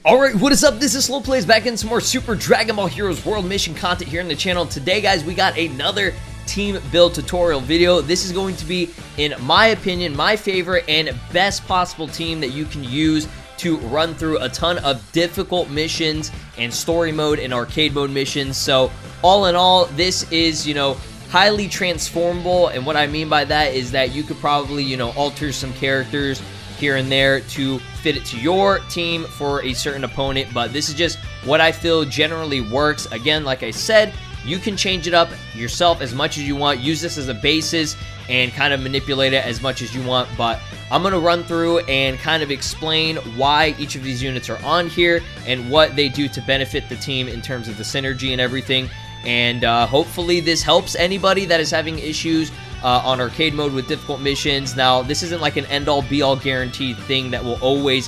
Alright, what is up? This is Slow Plays back in some more Super Dragon Ball Heroes World Mission content here on the channel. Today, guys, we got another team build tutorial video. This is going to be, in my opinion, my favorite and best possible team that you can use to run through a ton of difficult missions and story mode and arcade mode missions. So, all in all, this is, highly transformable, and what I mean by that is that you could probably, alter some characters here and there to fit it to your team for a certain opponent, but this is just what I feel generally works. Again, like I said, you can change it up yourself as much as you want. Use this as a basis and kind of manipulate it as much as you want, but I'm going to run through and kind of explain why each of these units are on here and what they do to benefit the team in terms of the synergy and everything. And hopefully this helps anybody that is having issues on arcade mode with difficult missions. Now, this isn't like an end-all be-all guaranteed thing that will always,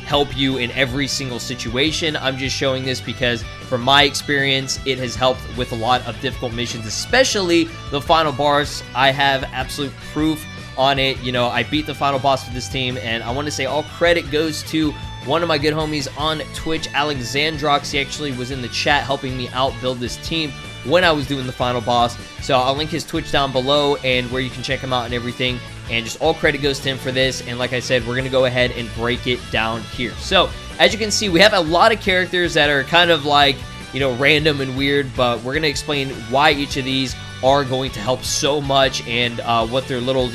help you in every single situation. I'm just showing this because, from my experience, it has helped with a lot of difficult missions, especially the final boss. I have absolute proof on it. I beat the final boss for this team, and I want to say all credit goes to one of my good homies on Twitch, Alexandrox. He actually was in the chat helping me out build this team when I was doing the final boss. So I'll link his Twitch down below and where you can check him out and everything. And just all credit goes to him for this. And like I said, we're going to go ahead and break it down here. So as you can see, we have a lot of characters that are kind of like, random and weird, but we're going to explain why each of these are going to help so much and what their little,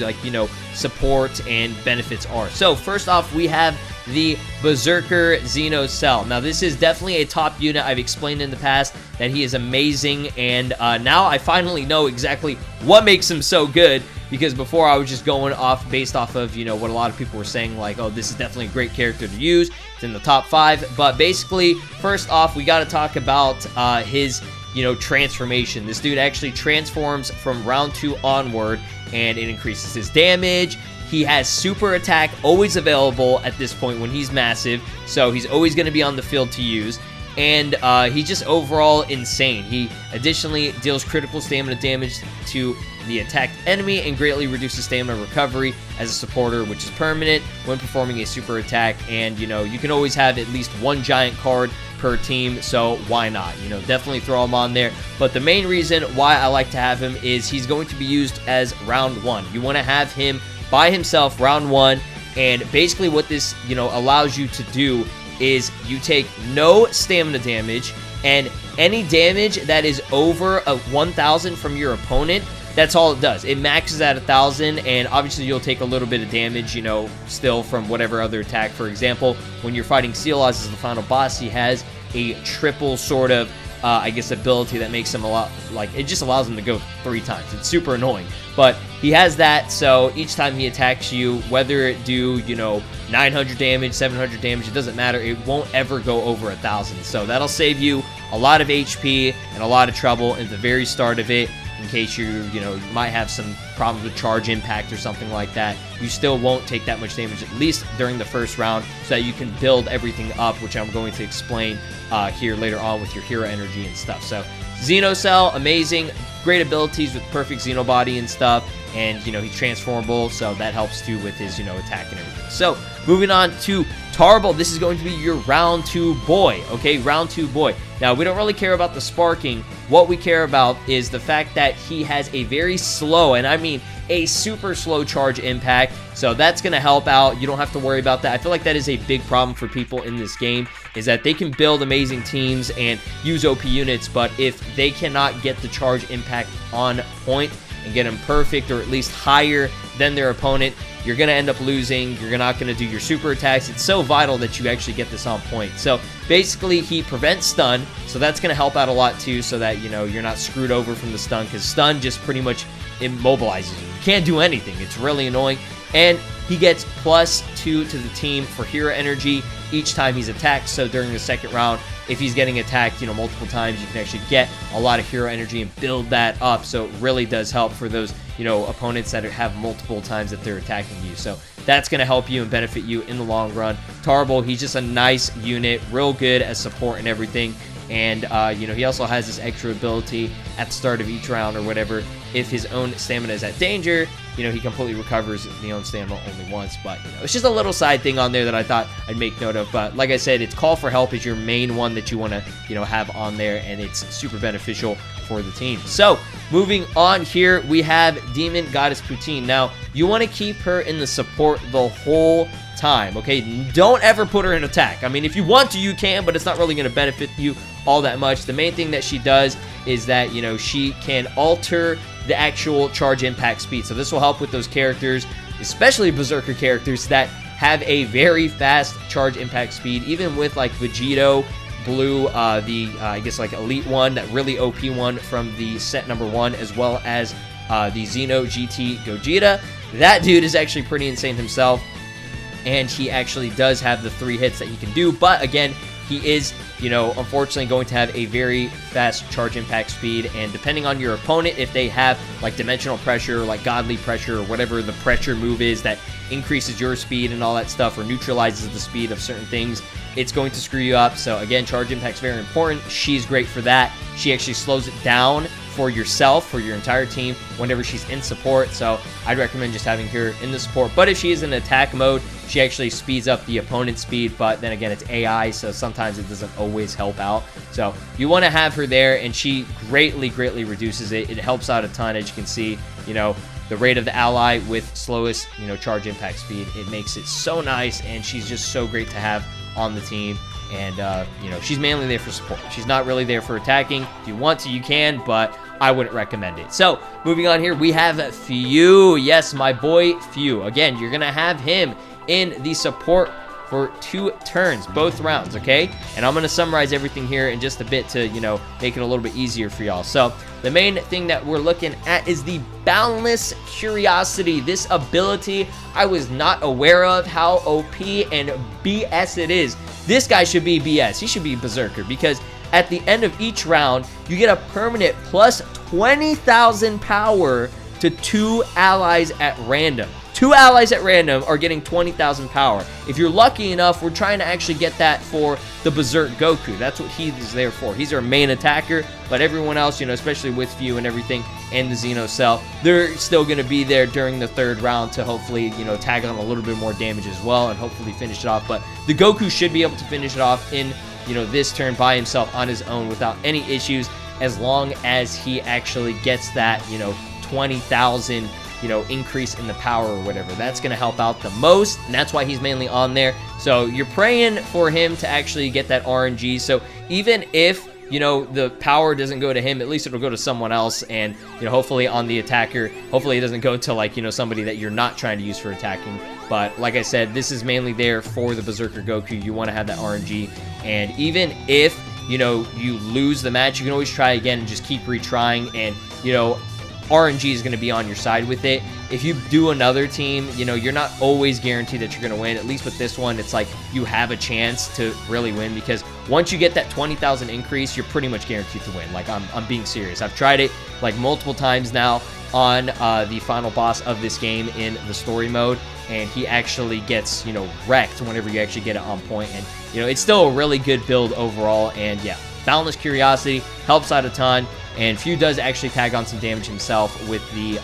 support and benefits are. So first off, we have the Berserker Xeno Cell. Now, this is definitely a top unit. I've explained in the past that he is amazing, and now I finally know exactly what makes him so good, because before I was just going off based off of, what a lot of people were saying, like, oh, this is definitely a great character to use. It's in the top 5, but basically, first off, we got to talk about his transformation. This dude actually transforms from round 2 onward, and it increases his damage. He has super attack always available at this point when he's massive, so he's always going to be on the field to use. And he's just overall insane. He additionally deals critical stamina damage to the attacked enemy and greatly reduces stamina recovery as a supporter, which is permanent when performing a super attack. And, you can always have at least one giant card per team, so why not? Definitely throw him on there. But the main reason why I like to have him is he's going to be used as round 1. You want to have him by himself round 1, and basically what this allows you to do is you take no stamina damage, and any damage that is over a 1,000 from your opponent, that's all it does. It maxes at 1,000, and obviously you'll take a little bit of damage, still from whatever other attack. For example, when you're fighting Sealoz as the final boss, he has a triple sort of ability that makes him a lot, it just allows him to go 3 times. It's super annoying, but he has that, so each time he attacks you, whether it do, 900 damage, 700 damage, it doesn't matter. It won't ever go over 1,000, so that'll save you a lot of HP and a lot of trouble at the very start of it. In case you might have some problems with charge impact or something like that, you still won't take that much damage, at least during the first round, so that you can build everything up, which I'm going to explain here later on with your hero energy and stuff. So Xeno Cell, amazing, great abilities with perfect Xeno body and stuff, and he's transformable, so that helps too with his attack and everything. So moving on to Tarble, this is going to be your round 2 boy, okay? Round 2 boy. Now, we don't really care about the sparking. What we care about is the fact that he has a very slow, and I mean a super slow charge impact, so that's going to help out. You don't have to worry about that. I feel like that is a big problem for people in this game, is that they can build amazing teams and use OP units, but if they cannot get the charge impact on point and get them perfect or at least higher than their opponent, you're going to end up losing. You're not going to do your super attacks. It's so vital that you actually get this on point. So basically, he prevents stun, so that's going to help out a lot too, so that you're not screwed over from the stun, because stun just pretty much immobilizes you. You can't do anything. It's really annoying. And he gets +2 to the team for hero energy each time he's attacked. So during the second round, if he's getting attacked, multiple times, you can actually get a lot of hero energy and build that up. So it really does help for those, opponents that have multiple times that they're attacking you. So that's going to help you and benefit you in the long run. Tarble, he's just a nice unit, real good as support and everything. And, he also has this extra ability at the start of each round or whatever. If his own stamina is at danger, you know, he completely recovers the own stamina only once. But, you know, it's just a little side thing on there that I thought I'd make note of. But like I said, it's Call for Help is your main one that you want to, you know, have on there, and it's super beneficial for the team. So moving on here, we have Demon Goddess Poutine. Now, you want to keep her in the support the whole time, okay? Don't ever put her in attack. I mean, if you want to, you can, but it's not really going to benefit you all that much. The main thing that she does is that, you know, she can alter the actual charge impact speed. So this will help with those characters, especially Berserker characters that have a very fast charge impact speed. Even with like Vegito Blue, I guess like Elite one, that really OP one from the set number 1, as well as the Xeno GT Gogeta. That dude is actually pretty insane himself, and he actually does have the 3 hits that he can do. But again, he is, you know, unfortunately going to have a very fast charge impact speed, and depending on your opponent, if they have like dimensional pressure, like godly pressure, or whatever the pressure move is that increases your speed and all that stuff, or neutralizes the speed of certain things, it's going to screw you up. So again, charge impact's very important. She's great for that. She actually slows it down for yourself, for your entire team, whenever she's in support. So I'd recommend just having her in the support. But if she is in attack mode, she actually speeds up the opponent's speed. But then again, it's AI, so sometimes it doesn't always help out. So you want to have her there, and she greatly reduces it. It helps out a ton. As you can see, you know, the rate of the ally with slowest, you know, charge impact speed, it makes it so nice, and she's just so great to have on the team. And you know, she's mainly there for support. She's not really there for attacking. If you want to, you can, but I wouldn't recommend it. So moving on here, we have Few. Yes, my boy Few. Again, you're gonna have him in the support for 2 turns, both rounds, okay? And I'm gonna summarize everything here in just a bit to, you know, make it a little bit easier for y'all. So the main thing that we're looking at is the Boundless Curiosity. This ability I was not aware of how OP and BS it is. This guy should be BS. He should be Berserker, because at the end of each round, you get a permanent plus 20,000 power to 2 allies at random. 2 allies at random are getting 20,000 power. If you're lucky enough, we're trying to actually get that for the Berserk Goku. That's what he is there for. He's our main attacker, but everyone else, you know, especially with Few and everything, and the Xeno Cell, they're still going to be there during the 3rd round to hopefully, you know, tag on a little bit more damage as well, and hopefully finish it off. But the Goku should be able to finish it off in, you know, this turn by himself on his own without any issues, as long as he actually gets that, you know, 20,000, you know, increase in the power or whatever. That's going to help out the most, and that's why he's mainly on there. So you're praying for him to actually get that RNG. So even if, you know, the power doesn't go to him, at least it'll go to someone else, and, you know, hopefully on the attacker, hopefully it doesn't go to, like, you know, somebody that you're not trying to use for attacking. But like I said, this is mainly there for the Berserker Goku. You want to have that RNG, and even if, you know, you lose the match, you can always try again and just keep retrying, and, you know, RNG is going to be on your side with it. If you do another team, you know, you're not always guaranteed that you're going to win. At least with this one, it's like you have a chance to really win, because once you get that 20,000 increase, you're pretty much guaranteed to win. Like, I'm being serious. I've tried it like multiple times now on the final boss of this game in the story mode, and he actually gets, you know, wrecked whenever you actually get it on point. And, you know, it's still a really good build overall. And yeah, Boundless Curiosity helps out a ton. And Few does actually tag on some damage himself with the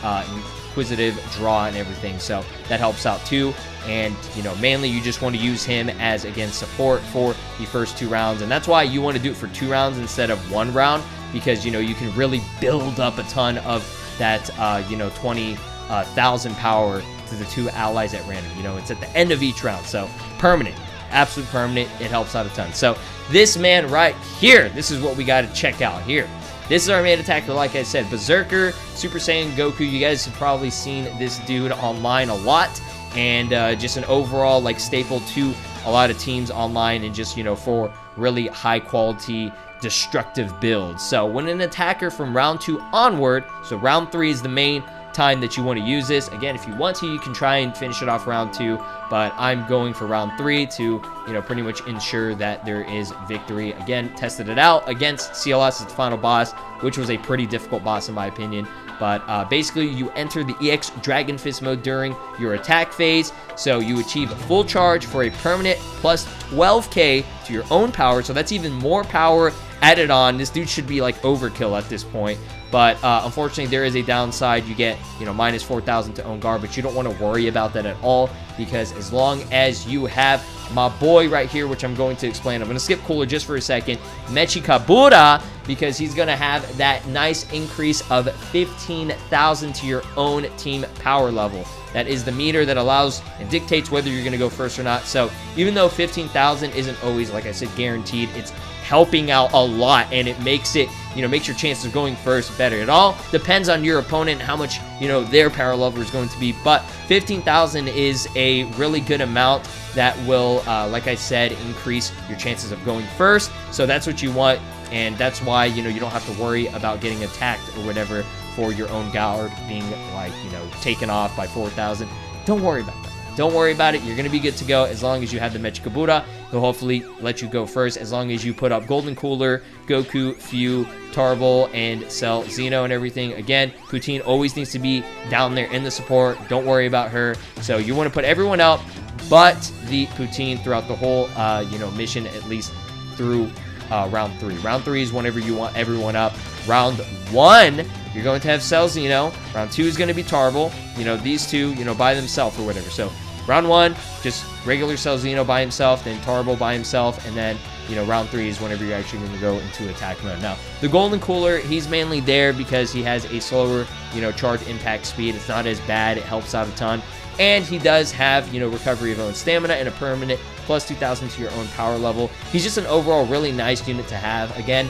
Inquisitive draw and everything, so that helps out too. And, you know, mainly you just want to use him as, again, support for the first 2 rounds, and that's why you want to do it for 2 rounds instead of 1 round, because, you know, you can really build up a ton of that, you know, 20,000 power to the 2 allies at random. You know, it's at the end of each round, so permanent. Absolute permanent. It helps out a ton. So this man right here, this is what we got to check out here. This is our main attacker, like I said, Berserker, Super Saiyan Goku. You guys have probably seen this dude online a lot, and just an overall, like, staple to a lot of teams online, and just, you know, for really high quality destructive builds. So when an attacker from round 2 onward, so round 3 is the main time that you want to use this. Again, if you want to, you can try and finish it off round 2, but I'm going for round 3 to, you know, pretty much ensure that there is victory. Again, tested it out against CLS as the final boss, which was a pretty difficult boss in my opinion. But basically, you enter the EX Dragon Fist mode during your attack phase, so you achieve full charge for a permanent plus 12k to your own power, so that's even more power added on. This dude should be like overkill at this point. But unfortunately, there is a downside. You get, you know, minus 4,000 to own guard, but you don't want to worry about that at all, because as long as you have my boy right here, which I'm going to explain, I'm going to skip Cooler just for a second, Mechikabura, because he's going to have that nice increase of 15,000 to your own team power level. That is the meter that allows and dictates whether you're going to go first or not. So even though 15,000 isn't always, like I said, guaranteed, it's helping out a lot, and it makes it, you know, makes your chances of going first better. It all depends on your opponent and how much, you know, their power level is going to be, but 15,000 is a really good amount that will, like I said, increase your chances of going first. So that's what you want, and that's why, you know, you don't have to worry about getting attacked or whatever for your own guard being, like, you know, taken off by 4,000. Don't worry about that. Don't worry about it. You're going to be good to go as long as you have the Mechikabura. He'll hopefully let you go first as long as you put up Golden Cooler, Goku, Few, Tarble, and Cell, Xeno, and everything. Again, Poutine always needs to be down there in the support. Don't worry about her. So you want to put everyone up but the Poutine throughout the whole, you know, mission, at least through round 3. Round 3 is whenever you want everyone up. Round 1, you're going to have Cell, Xeno. Round 2 is going to be Tarble. You know, these two, you know, by themselves or whatever. So round 1, just regular Cell, Xeno by himself, then Tarble by himself, and then, you know, round 3 is whenever you're actually going to go into attack mode. Now, the Golden Cooler, he's mainly there because he has a slower, you know, charge impact speed. It's not as bad. It helps out a ton. And he does have, you know, recovery of own stamina and a permanent plus 2,000 to your own power level. He's just an overall really nice unit to have. Again,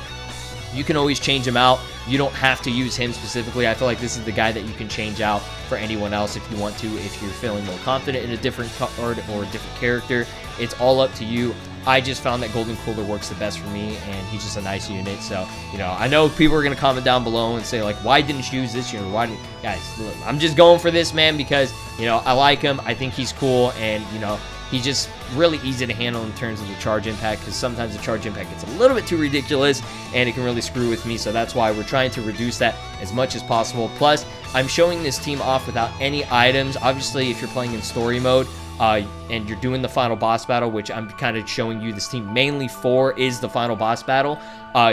you can always change him out. You don't have to use him specifically. I feel like this is the guy that you can change out for anyone else if you want to, if you're feeling more confident in a different card or a different character. It's all up to you. I just found that Golden Cooler works the best for me, and he's just a nice unit. So, you know, I know people are going to comment down below and say, like, why didn't you use this unit? Why didn't... Guys, look, I'm just going for this man because, you know, I like him. I think he's cool, and, you know, he's just really easy to handle in terms of the charge impact, because sometimes the charge impact gets a little bit too ridiculous, and it can really screw with me. So that's why we're trying to reduce that as much as possible. Plus, I'm showing this team off without any items. Obviously, if you're playing in story mode, and you're doing the final boss battle, which I'm kind of showing you this team mainly for is the final boss battle,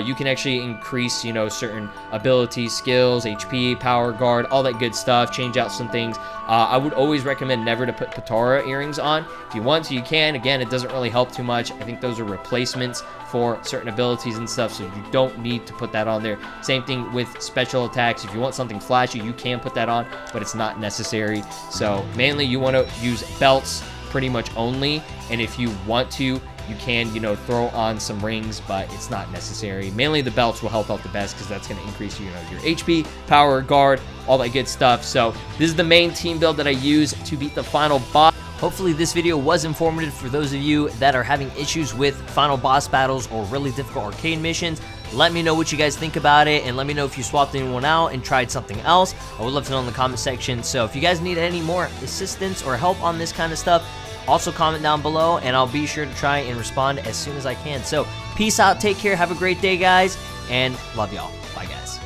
you can actually increase, you know, certain abilities, skills, HP, power guard, all that good stuff, change out some things. I would always recommend never to put Potara earrings on. If you want to, you can. Again, it doesn't really help too much. I think those are replacements for certain abilities and stuff, so you don't need to put that on there. Same thing with special attacks. If you want something flashy, you can put that on, but it's not necessary. So mainly you want to use belts pretty much only, and if you want to, you can, you know, throw on some rings, but it's not necessary. Mainly the belts will help out the best because that's going to increase, you know, your HP, power, guard, all that good stuff. So this is the main team build that I use to beat the final boss. Hopefully this video was informative for those of you that are having issues with final boss battles or really difficult arcade missions. Let me know what you guys think about it, and let me know if you swapped anyone out and tried something else. I would love to know in the comment section. So if you guys need any more assistance or help on this kind of stuff, also comment down below, and I'll be sure to try and respond as soon as I can. So peace out, take care, have a great day, guys, and love y'all. Bye, guys.